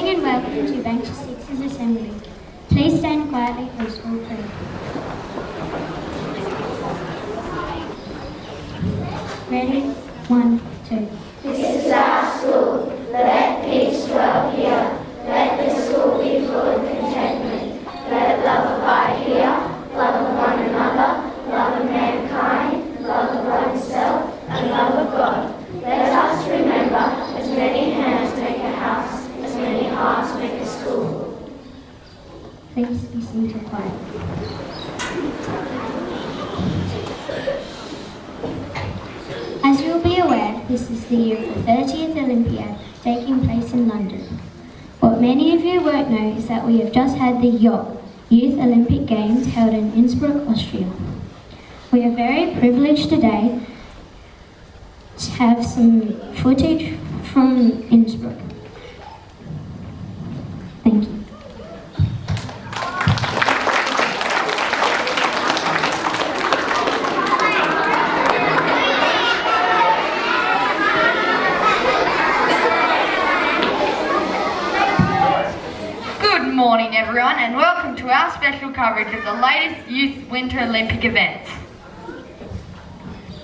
morning and welcome to Banksia 6's Assembly. Please stand quietly for school prayer. Ready? 1, 2. This is our school. Let peace dwell here. Let the school be full of contentment. Let love abide here. Love of one another. Love of mankind. Love of oneself. And love of God. Let us remember, as many hands make a house, as many hearts make a school. Please be seated quietly. As you'll be aware, this is the year of the 30th Olympiad taking place in London. What many of you won't know is that we have just had the Youth Olympic Games held in Innsbruck, Austria. We are very privileged today to have some footage from Innsbruck. Thank you. Good morning everyone and welcome to our special coverage of the latest Youth Winter Olympic events.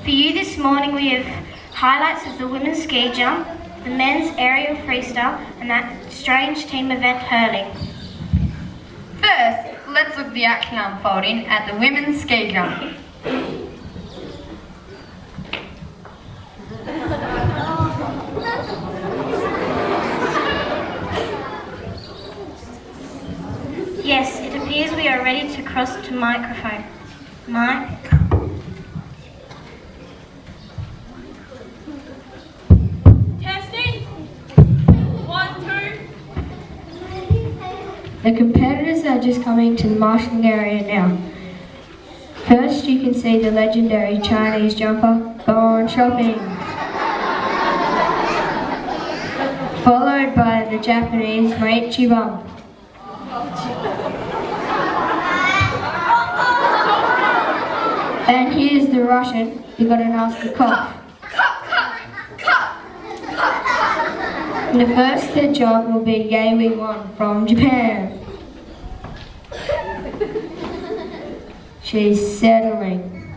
For you this morning we have highlights of the women's ski jump, the men's aerial freestyle and that strange team event hurling. First, let's look at the action unfolding at the women's ski jump. Yes, it appears we are ready to cross to microphone. Mike? Testing. 1, 2. The competitors are just coming to the marshalling area now. First, you can see the legendary Chinese jumper, Gone Shopping. Followed by the Japanese Maichi Bum. And here's the Russian, you got a nasty cough. And the first to jump will be Yei Won from Japan. She's settling,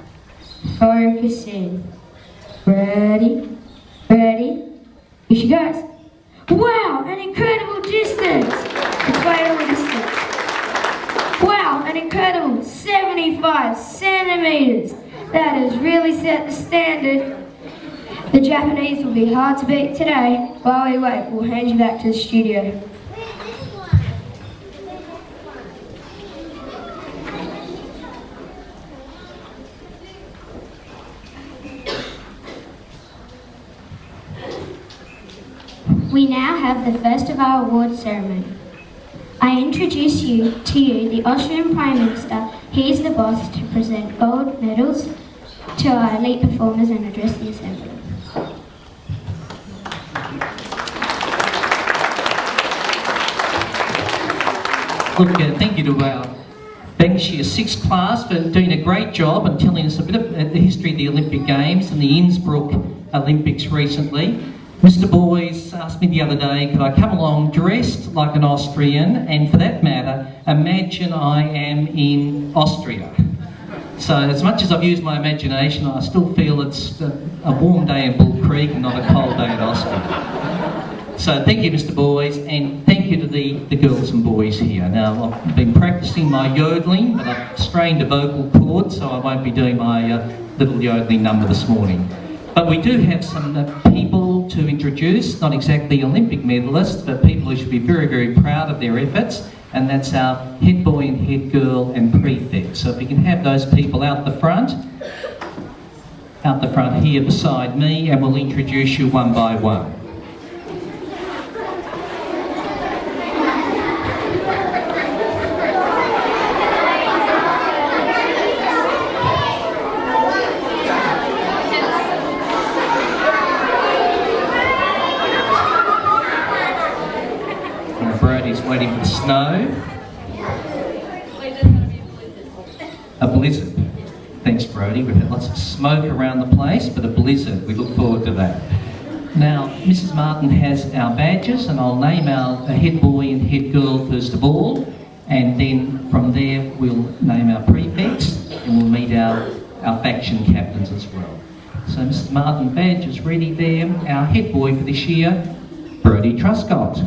focusing. Ready? Ready? Here she goes. Wow, an incredible distance! Equatorial distance. Wow, an incredible 75 centimeters. That has really set the standard. The Japanese will be hard to beat today. While we wait, we'll hand you back to the studio. We now have the first of our award ceremony. I introduce to you the Austrian Prime Minister. He is the boss to present gold medals to our elite performers and address the assembly. Look, thank you to our Banksia 6th class for doing a great job and telling us a bit of the history of the Olympic Games and the Innsbruck Olympics recently. Mr. Boys asked me the other day, could I come along dressed like an Austrian, and for that matter, imagine I am in Austria. So as much as I've used my imagination, I still feel it's a warm day in Bull Creek and not a cold day at Austria. So thank you, Mr. Boys, and thank you to the girls and boys here. Now, I've been practicing my yodeling, but I've strained a vocal cord, so I won't be doing my little yodeling number this morning. But we do have some people to introduce, not exactly Olympic medalists, but people who should be very, very proud of their efforts, and that's our head boy and head girl and prefect. So if we can have those people out the front here beside me, and we'll introduce you one by one. Waiting for the snow. A blizzard. Thanks, Brody. We've had lots of smoke around the place, but a blizzard. We look forward to that. Now, Mrs. Martin has our badges, and I'll name our head boy and head girl first of all, and then from there we'll name our prefects, and we'll meet our faction captains as well. So Mrs. Martin badge is ready there. Our head boy for this year, Brodie Truscott.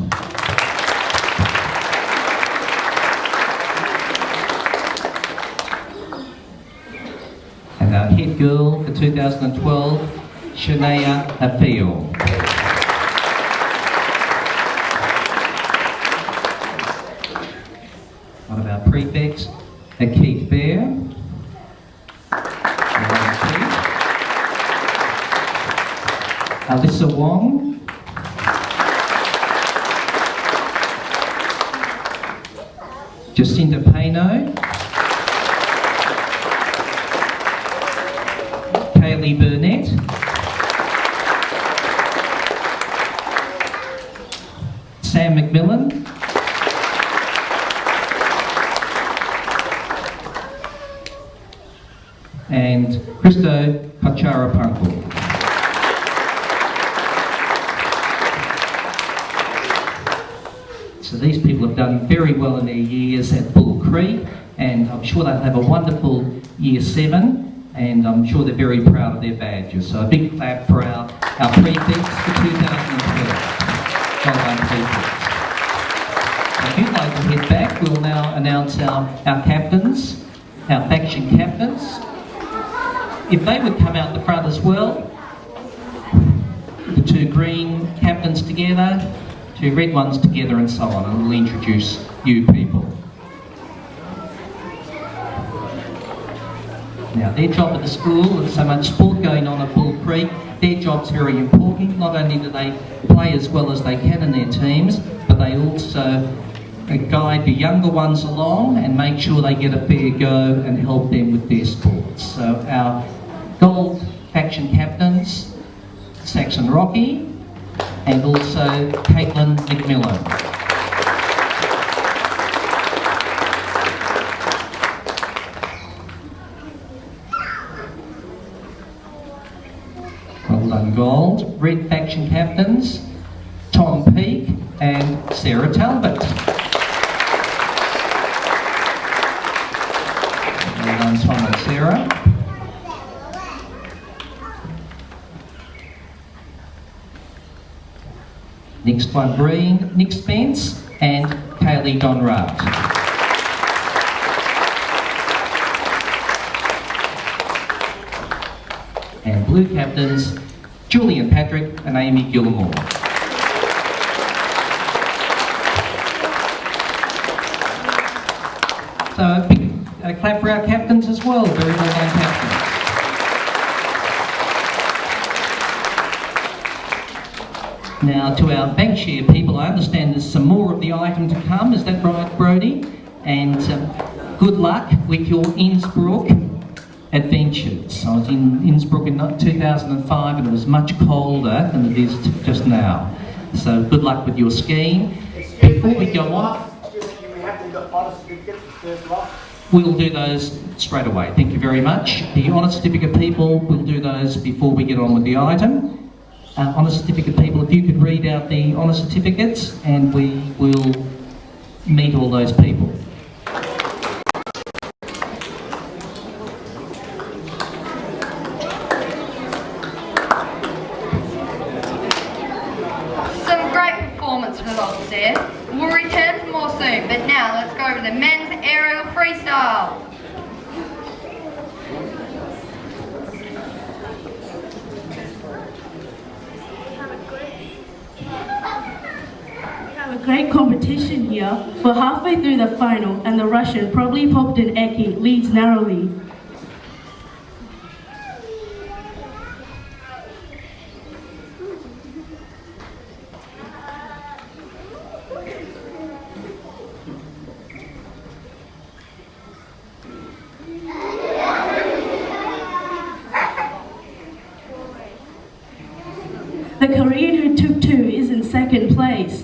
And our head girl for 2012, Shania Afeo. One of our prefects, Keith Bear. Alyssa Wong. Jacinta Payno. Kaylee Burnett. Sam McMillan. And Christo Kacharapunkel. So these people have done very well in their years at Bull Creek, and I'm sure they'll have a wonderful year 7, and I'm sure they're very proud of their badges. So a big clap for our prefects for 2012. Well done, prefects. If you'd like to head back, we'll now announce our captains, our faction captains. If they would come out the front as well, the 2 green captains together, 2 red ones together, and so on, and we'll introduce you people. Now, their job at the school, there's so much sport going on at Bull Creek, their job's very important. Not only do they play as well as they can in their teams, but they also guide the younger ones along and make sure they get a fair go and help them with their sports. So our gold faction captains, Saxon Rocky, and also Caitlin McMillan. Well done, gold. Red faction captains, Tom Peake and Sarah Talbot. Well done, Tom and Sarah. Next one, green, Nick Spence and Kaylee Donrat. And blue captains, Julian Patrick and Amy Gilmore. So a big clap for our captains as well. Very well done, captains. Now, to our Bankshare people, I understand there's some more of the item to come. Is that right, Brodie? And good luck with your Innsbruck adventures. I was in Innsbruck in 2005 and it was much colder than it is just now. So good luck with your skiing. Before we go on, we'll do those straight away. Thank you very much. The honour certificate people, we'll do those before we get on with the item. Honour certificate people, if you could read out the honour certificates, and we will meet all those people. Some great performance results there. We'll return for more soon, but now let's go over the men's aerial freestyle. A great competition here. We're halfway through the final and the Russian, probably Bogdan Eki, leads narrowly. The Korean who took 2 is in second place.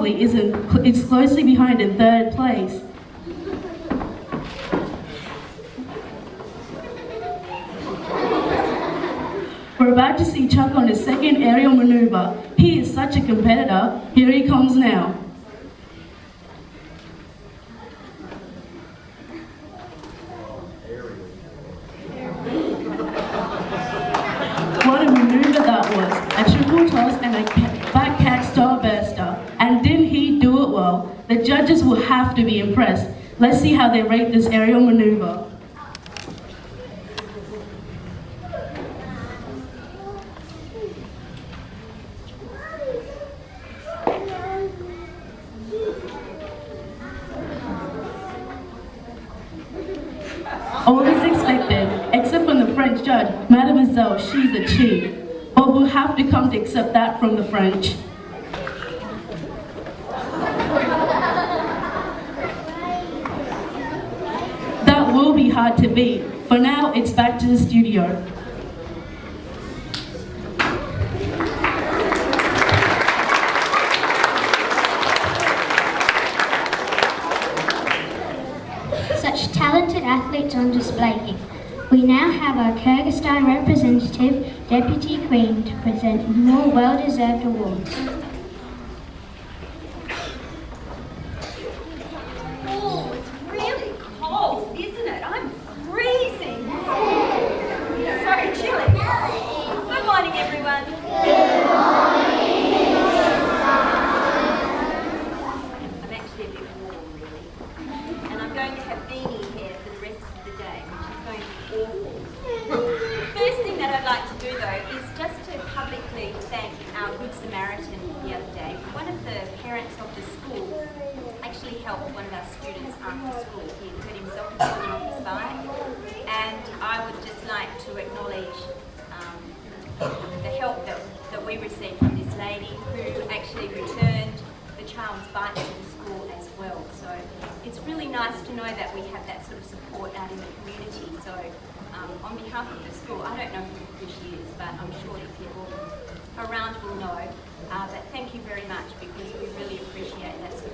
family is closely behind in third place. We're about to see Chuck on his second aerial maneuver. He is such a competitor. Here he comes now. What a maneuver that was. A triple toss and a back cat starburster. And didn't he do it well? The judges will have to be impressed. Let's see how they rate this aerial maneuver. All is expected, except from the French judge, Mademoiselle, she's a cheat. But we'll have to come to accept that from the French. That will be hard to beat. For now, it's back to the studio. Such talented athletes on display here. We now have our Kyrgyzstan representative, Deputy Queen, to present more well-deserved awards. Oh, it's really cold, isn't it? I'm freezing. So chilly. Good morning, everyone. I'm actually a bit warm, really. And I'm going to have beanie hair for the rest of the day, which is going to be awful. The first thing that I'd like to do, though, is just to publicly thank our Good Samaritan the other day. One of the parents of the school actually helped one of our students after school. He hurt himself and fallen off his bike. And I would just like to acknowledge the help that we received from this lady who actually returned the child's bike to the school as well. So it's really nice to know that we have that sort of support out in the community. So on behalf of the school, I don't know who she is, but I'm sure the people around will know. But thank you very much, because we really appreciate that support.